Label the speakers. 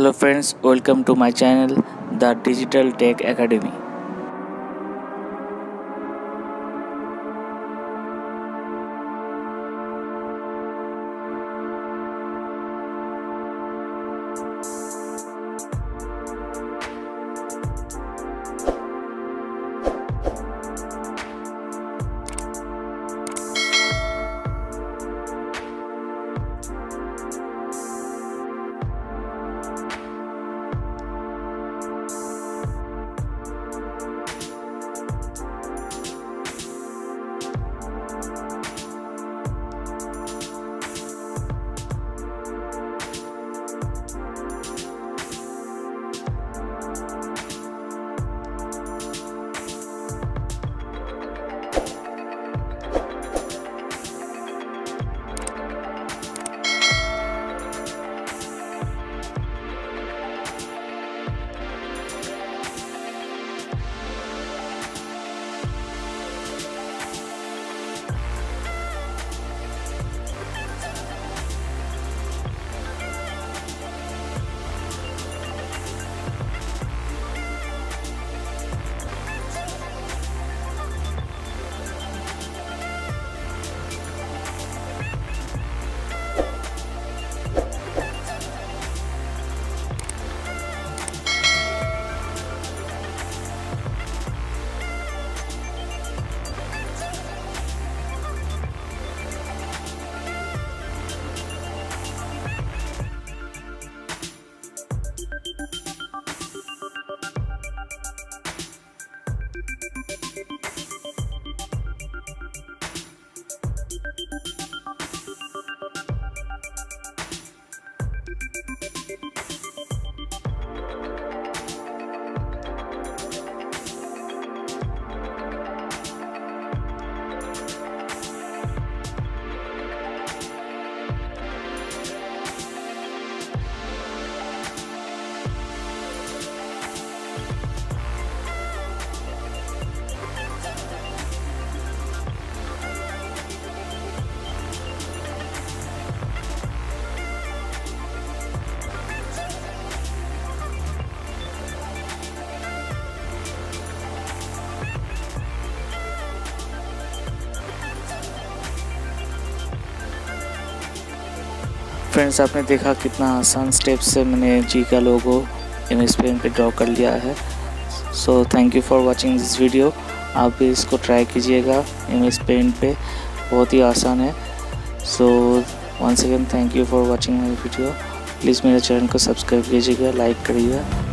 Speaker 1: Hello friends, welcome to my channel, the Digital Tech Academy. Friends, आपने देखा कितना आसान स्टेप से मैंने जी का लोगो इमेज पेन पे ड्रॉ कर लिया है। So thank you for watching this video. आप भी इसको ट्राई कीजिएगा इमेज पेन पे, बहुत ही आसान है। So once again thank you for watching my video. Please मेरे चैनल को सब्सक्राइब कीजिएगा, लाइक करिएगा।